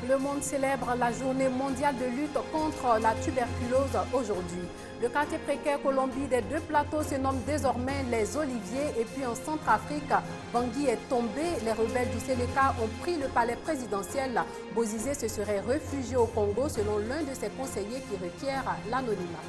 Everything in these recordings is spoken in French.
Le monde célèbre la journée mondiale de lutte contre la tuberculose aujourd'hui. Le quartier précaire Colombie des deux plateaux se nomme désormais les Oliviers. Et puis en Centrafrique, Bangui est tombé. Les rebelles du Sénéca ont pris le palais présidentiel. Bozizé se serait réfugié au Congo selon l'un de ses conseillers qui requiert l'anonymat.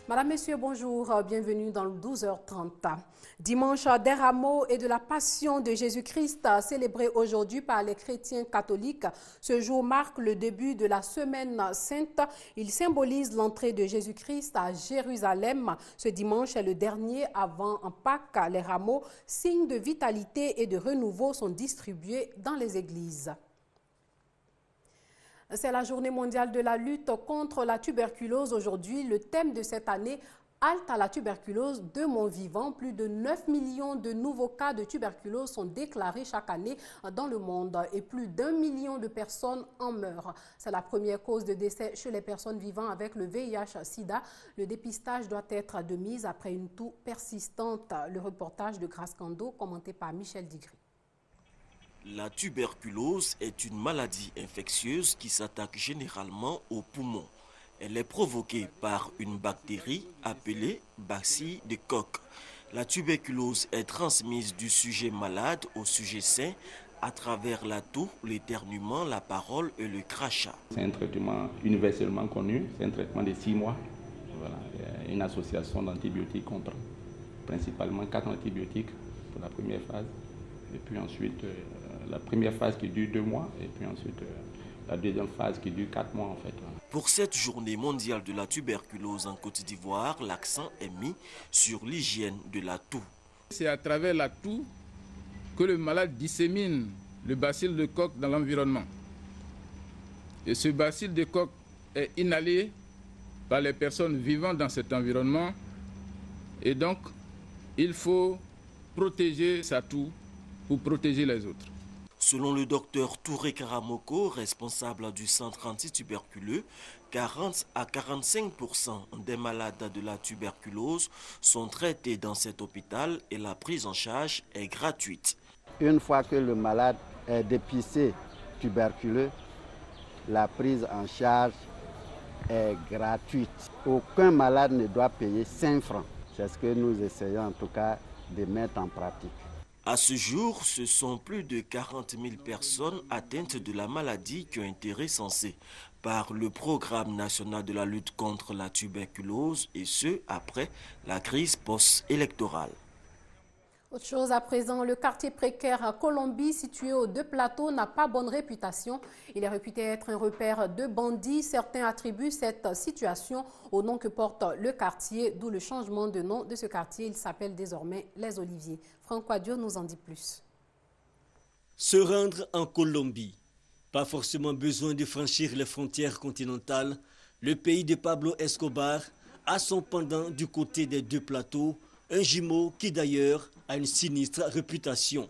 Madame, Messieurs, bonjour, bienvenue dans le 12h30. Dimanche des Rameaux et de la Passion de Jésus-Christ, célébré aujourd'hui par les chrétiens catholiques. Ce jour marque le début de la Semaine Sainte. Il symbolise l'entrée de Jésus-Christ à Jérusalem. Ce dimanche est le dernier avant Pâques. Les rameaux, signes de vitalité et de renouveau, sont distribués dans les églises. C'est la journée mondiale de la lutte contre la tuberculose. Aujourd'hui, le thème de cette année, halte à la tuberculose de mon vivant. Plus de 9 millions de nouveaux cas de tuberculose sont déclarés chaque année dans le monde et plus d'1 million de personnes en meurent. C'est la première cause de décès chez les personnes vivant avec le VIH-Sida. Le dépistage doit être de mise après une toux persistante. Le reportage de Grace Kando, commenté par Michel Digri. La tuberculose est une maladie infectieuse qui s'attaque généralement aux poumons. Elle est provoquée par une bactérie appelée bacille de Koch. La tuberculose est transmise du sujet malade au sujet sain à travers la toux, l'éternuement, la parole et le crachat. C'est un traitement universellement connu, c'est un traitement de 6 mois. Voilà. Il y a une association d'antibiotiques contre principalement 4 antibiotiques pour la première phase. Et puis ensuite, la première phase qui dure 2 mois, et puis ensuite la deuxième phase qui dure 4 mois en fait. Pour cette journée mondiale de la tuberculose en Côte d'Ivoire, l'accent est mis sur l'hygiène de la toux. C'est à travers la toux que le malade dissémine le bacille de Koch dans l'environnement. Et ce bacille de Koch est inhalé par les personnes vivant dans cet environnement. Et donc, il faut protéger sa toux pour protéger les autres. Selon le docteur Touré Karamoko, responsable du centre antituberculeux, 40 à 45% des malades de la tuberculose sont traités dans cet hôpital et la prise en charge est gratuite. Une fois que le malade est dépisté tuberculeux, la prise en charge est gratuite. Aucun malade ne doit payer 5 francs. C'est ce que nous essayons en tout cas de mettre en pratique. À ce jour, ce sont plus de 40 000 personnes atteintes de la maladie qui ont été recensées par le Programme national de la lutte contre la tuberculose et ce, après la crise post-électorale. Autre chose à présent, le quartier précaire à Colombie, situé aux deux plateaux, n'a pas bonne réputation. Il est réputé être un repère de bandits. Certains attribuent cette situation au nom que porte le quartier, d'où le changement de nom de ce quartier. Il s'appelle désormais Les Oliviers. Franck Quadio nous en dit plus. Se rendre en Colombie. Pas forcément besoin de franchir les frontières continentales. Le pays de Pablo Escobar a son pendant du côté des deux plateaux. Un jumeau qui d'ailleurs a une sinistre réputation.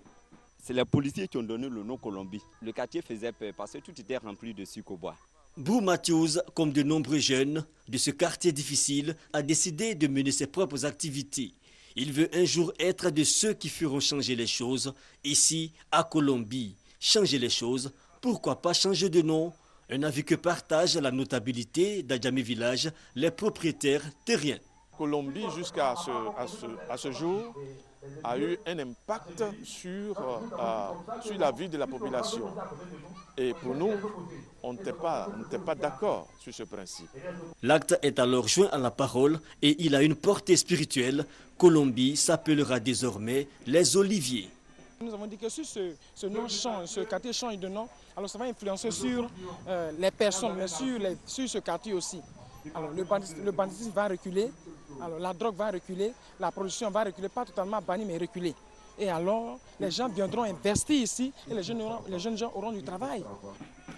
C'est les policiers qui ont donné le nom Colombie. Le quartier faisait peur parce que tout était rempli de sucre au bois. Bou Matthews, comme de nombreux jeunes de ce quartier difficile, a décidé de mener ses propres activités. Il veut un jour être de ceux qui feront changer les choses ici à Colombie. Changer les choses, pourquoi pas changer de nom? Un avis que partagent la notabilité d'Adjamé Village, les propriétaires terriens. Colombie, jusqu'à ce jour, a eu un impact sur la vie de la population. Et pour nous, on n'était pas d'accord sur ce principe. L'acte est alors joint à la parole et il a une portée spirituelle. Colombie s'appellera désormais les Oliviers. Nous avons dit que si ce nom change, ce quartier change de nom, alors ça va influencer sur les personnes, mais sur ce quartier aussi. Alors le banditisme va reculer, alors la drogue va reculer, la production va reculer, pas totalement bannie mais reculer. Et alors les gens viendront investir ici et les jeunes gens auront du travail.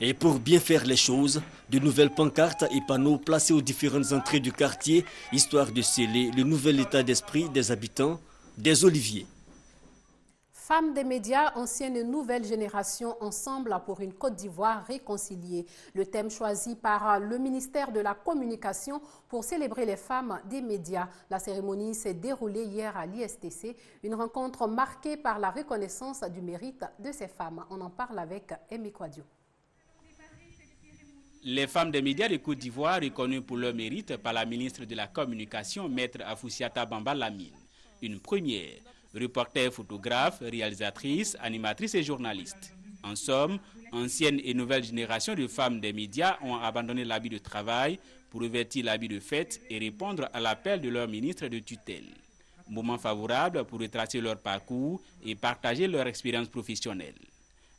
Et pour bien faire les choses, de nouvelles pancartes et panneaux placés aux différentes entrées du quartier, histoire de sceller le nouvel état d'esprit des habitants des Oliviers. Femmes des médias, ancienne et nouvelle génération, ensemble pour une Côte d'Ivoire réconciliée. Le thème choisi par le ministère de la Communication pour célébrer les femmes des médias. La cérémonie s'est déroulée hier à l'ISTC, une rencontre marquée par la reconnaissance du mérite de ces femmes. On en parle avec Emi Kouadio. Les femmes des médias de Côte d'Ivoire reconnues pour leur mérite par la ministre de la Communication, Maître Afoussiata Bamba Lamine. Une première. Reporter, photographe, réalisatrice, animatrice et journaliste. En somme, ancienne et nouvelle génération de femmes des médias ont abandonné l'habit de travail pour revêtir l'habit de fête et répondre à l'appel de leur ministre de tutelle. Moment favorable pour retracer leur parcours et partager leur expérience professionnelle.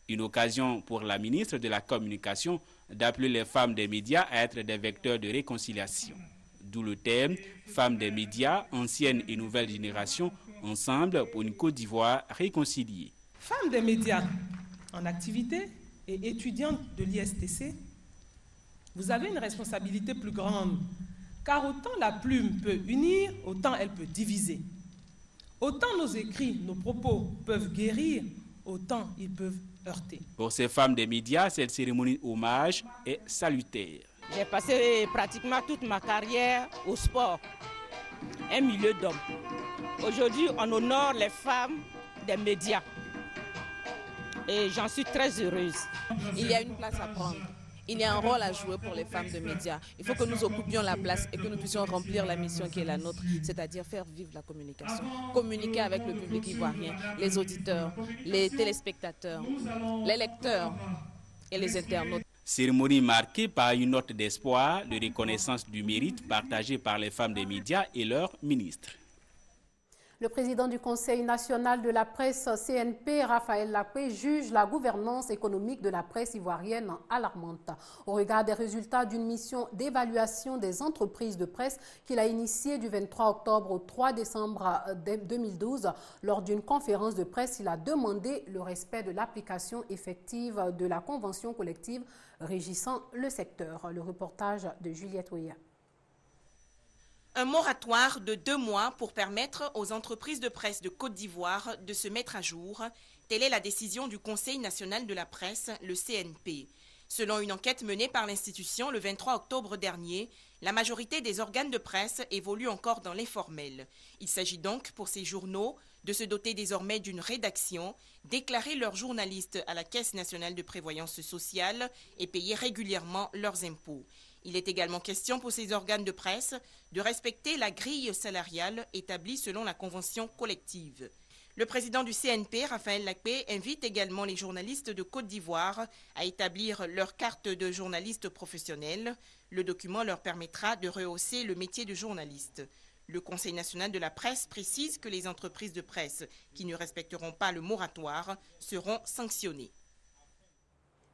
Une occasion pour la ministre de la Communication d'appeler les femmes des médias à être des vecteurs de réconciliation. D'où le thème « Femmes des médias, ancienne et nouvelle génération, ensemble pour une Côte d'Ivoire réconciliée ». Femmes des médias en activité et étudiantes de l'ISTC, vous avez une responsabilité plus grande, car autant la plume peut unir, autant elle peut diviser. Autant nos écrits, nos propos peuvent guérir, autant ils peuvent heurter. Pour ces femmes des médias, cette cérémonie hommage est salutaire. J'ai passé pratiquement toute ma carrière au sport, un milieu d'hommes. Aujourd'hui, on honore les femmes des médias et j'en suis très heureuse. Il y a une place à prendre. Il y a un rôle à jouer pour les femmes de médias. Il faut que nous occupions la place et que nous puissions remplir la mission qui est la nôtre, c'est-à-dire faire vivre la communication. Communiquer avec le public ivoirien, les auditeurs, les téléspectateurs, les lecteurs et les internautes. Cérémonie marquée par une note d'espoir, de reconnaissance du mérite partagé par les femmes des médias et leurs ministres. Le président du Conseil national de la presse CNP, Raphaël Lacqué, juge la gouvernance économique de la presse ivoirienne alarmante. Au regard des résultats d'une mission d'évaluation des entreprises de presse qu'il a initiée du 23 octobre au 3 décembre 2012, lors d'une conférence de presse, il a demandé le respect de l'application effective de la convention collective régissant le secteur. Le reportage de Juliette Ouya. Un moratoire de 2 mois pour permettre aux entreprises de presse de Côte d'Ivoire de se mettre à jour. Telle est la décision du Conseil national de la presse, le CNP. Selon une enquête menée par l'institution le 23 octobre dernier, la majorité des organes de presse évoluent encore dans l'informel. Il s'agit donc pour ces journaux de se doter désormais d'une rédaction, déclarer leurs journalistes à la Caisse nationale de prévoyance sociale et payer régulièrement leurs impôts. Il est également question pour ces organes de presse de respecter la grille salariale établie selon la convention collective. Le président du CNP, Raphaël Lacqué, invite également les journalistes de Côte d'Ivoire à établir leur carte de journaliste professionnel. Le document leur permettra de rehausser le métier de journaliste. Le Conseil national de la presse précise que les entreprises de presse qui ne respecteront pas le moratoire seront sanctionnées.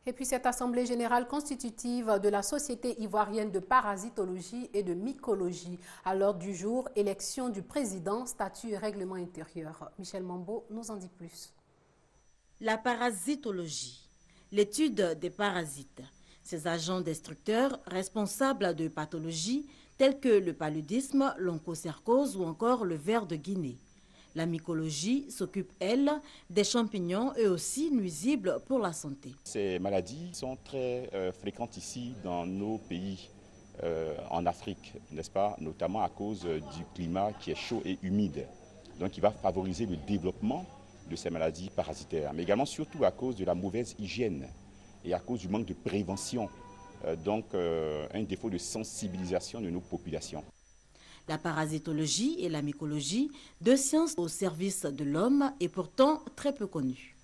Et puis cette assemblée générale constitutive de la Société ivoirienne de parasitologie et de mycologie. À l'ordre du jour, élection du président, statut et règlement intérieur. Michel Mambo nous en dit plus. La parasitologie, l'étude des parasites, ces agents destructeurs responsables de pathologies telles que le paludisme, l'onchocercose ou encore le ver de Guinée. La mycologie s'occupe, elle, des champignons et aussi nuisibles pour la santé. Ces maladies sont très fréquentes ici dans nos pays en Afrique, n'est-ce pas? Notamment à cause du climat qui est chaud et humide. Donc il va favoriser le développement de ces maladies parasitaires, mais également surtout à cause de la mauvaise hygiène et à cause du manque de prévention. Donc un défaut de sensibilisation de nos populations. La parasitologie et la mycologie, 2 sciences au service de l'homme et pourtant très peu connues.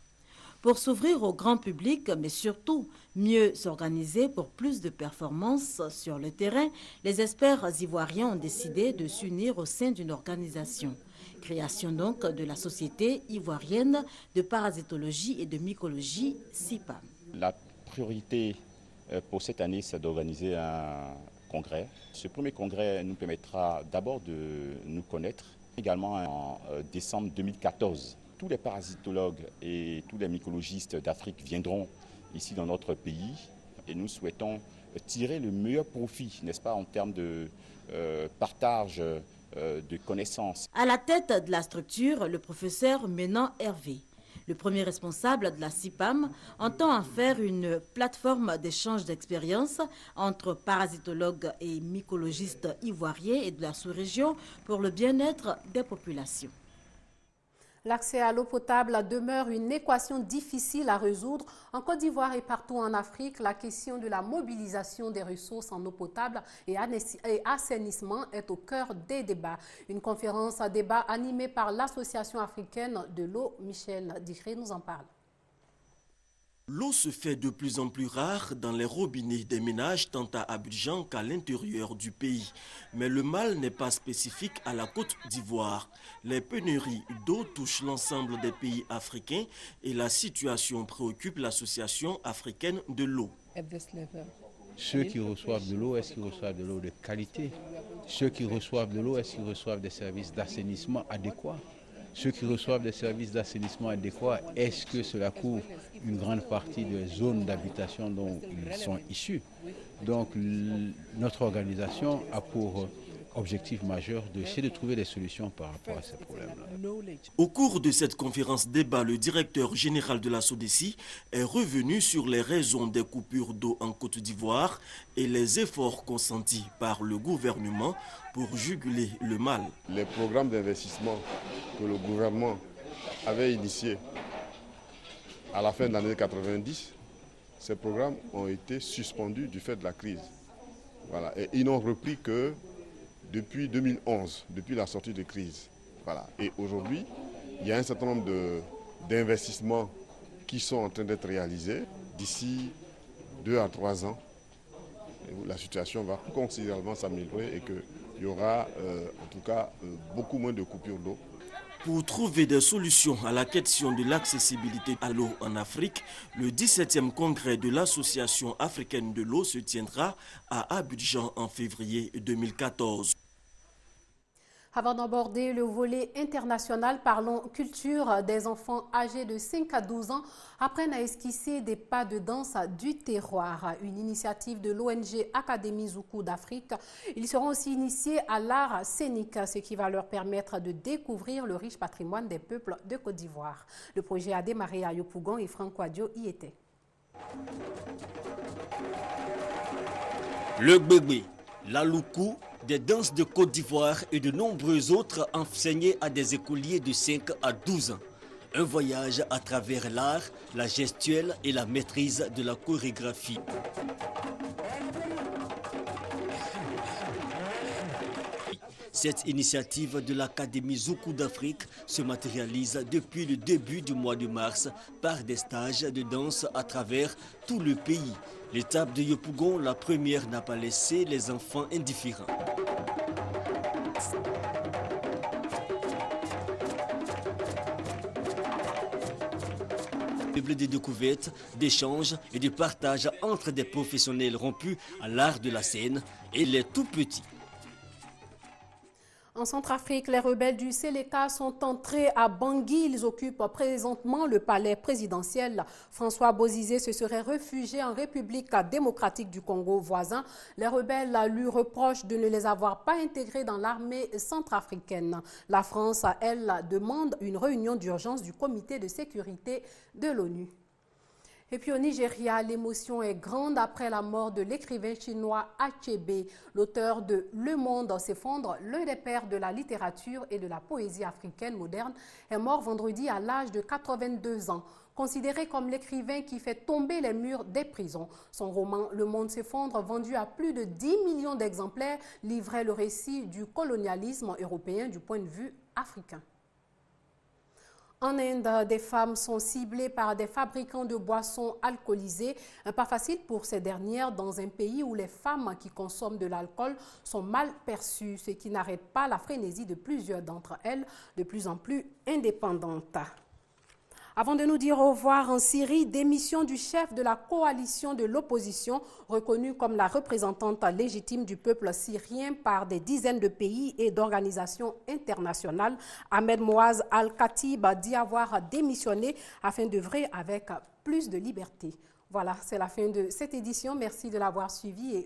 Pour s'ouvrir au grand public, mais surtout mieux s'organiser pour plus de performances sur le terrain, les experts ivoiriens ont décidé de s'unir au sein d'une organisation. Création donc de la Société ivoirienne de parasitologie et de mycologie, SIPAM. La priorité pour cette année, c'est d'organiser un congrès. Ce premier congrès nous permettra d'abord de nous connaître. Également en décembre 2014, tous les parasitologues et tous les mycologistes d'Afrique viendront ici dans notre pays et nous souhaitons tirer le meilleur profit, n'est-ce pas, en termes de partage de connaissances. À la tête de la structure, le professeur Ménan Hervé. Le premier responsable de la SIPAM entend en faire une plateforme d'échange d'expériences entre parasitologues et mycologistes ivoiriens et de la sous-région pour le bien-être des populations. L'accès à l'eau potable demeure une équation difficile à résoudre. En Côte d'Ivoire et partout en Afrique, la question de la mobilisation des ressources en eau potable et assainissement est au cœur des débats. Une conférence à débat animée par l'Association africaine de l'eau. Michel Digré nous en parle. L'eau se fait de plus en plus rare dans les robinets des ménages tant à Abidjan qu'à l'intérieur du pays. Mais le mal n'est pas spécifique à la Côte d'Ivoire. Les pénuries d'eau touchent l'ensemble des pays africains et la situation préoccupe l'Association africaine de l'eau. Ceux qui reçoivent de l'eau, est-ce qu'ils reçoivent de l'eau de qualité? Ceux qui reçoivent de l'eau, est-ce qu'ils reçoivent des services d'assainissement adéquats? Ceux qui reçoivent des services d'assainissement adéquats, est-ce que cela couvre une grande partie des zones d'habitation dont ils sont issus? Donc notre organisation a pour objectif majeur d'essayer de trouver des solutions par rapport à ces problèmes-là. Au cours de cette conférence débat, le directeur général de la SODECI est revenu sur les raisons des coupures d'eau en Côte d'Ivoire et les efforts consentis par le gouvernement pour juguler le mal. Les programmes d'investissement que le gouvernement avait initiés à la fin de l'année 90, ces programmes ont été suspendus du fait de la crise. Voilà. Et ils n'ont repris que depuis 2011, depuis la sortie de crise. Voilà. Et aujourd'hui, il y a un certain nombre d'investissements qui sont en train d'être réalisés. D'ici 2 à 3 ans, la situation va considérablement s'améliorer et qu'il y aura en tout cas beaucoup moins de coupures d'eau. Pour trouver des solutions à la question de l'accessibilité à l'eau en Afrique, le 17e congrès de l'Association africaine de l'eau se tiendra à Abidjan en février 2014. Avant d'aborder le volet international, parlons culture. Des enfants âgés de 5 à 12 ans apprennent à esquisser des pas de danse du terroir. Une initiative de l'ONG Académie Zoukou d'Afrique. Ils seront aussi initiés à l'art scénique, ce qui va leur permettre de découvrir le riche patrimoine des peuples de Côte d'Ivoire. Le projet a démarré à Yopougon et Franck Wadio y était. Le bébé, la loukou, des danses de Côte d'Ivoire et de nombreux autres enseignés à des écoliers de 5 à 12 ans. Un voyage à travers l'art, la gestuelle et la maîtrise de la chorégraphie. Cette initiative de l'Académie Zoukou d'Afrique se matérialise depuis le début du mois de mars par des stages de danse à travers tout le pays. L'étape de Yopougon, la première, n'a pas laissé les enfants indifférents. Peuple de découvertes, d'échanges et de partage entre des professionnels rompus à l'art de la scène et les tout petits. En Centrafrique, les rebelles du Séléka sont entrés à Bangui. Ils occupent présentement le palais présidentiel. François Bozizé se serait réfugié en République démocratique du Congo voisin. Les rebelles lui reprochent de ne les avoir pas intégrés dans l'armée centrafricaine. La France, elle, demande une réunion d'urgence du comité de sécurité de l'ONU. Et puis au Nigeria, l'émotion est grande après la mort de l'écrivain chinois Achebe. L'auteur de Le Monde s'effondre, l'un des pères de la littérature et de la poésie africaine moderne, est mort vendredi à l'âge de 82 ans. Considéré comme l'écrivain qui fait tomber les murs des prisons. Son roman Le Monde s'effondre, vendu à plus de 10 millions d'exemplaires, livrait le récit du colonialisme européen du point de vue africain. En Inde, des femmes sont ciblées par des fabricants de boissons alcoolisées. Pas facile pour ces dernières dans un pays où les femmes qui consomment de l'alcool sont mal perçues, ce qui n'arrête pas la frénésie de plusieurs d'entre elles, de plus en plus indépendantes. Avant de nous dire au revoir, en Syrie, démission du chef de la coalition de l'opposition, reconnue comme la représentante légitime du peuple syrien par des dizaines de pays et d'organisations internationales. Ahmed Moaz Al-Khatib dit avoir démissionné afin d'œuvrer avec plus de liberté. Voilà, c'est la fin de cette édition. Merci de l'avoir suivi et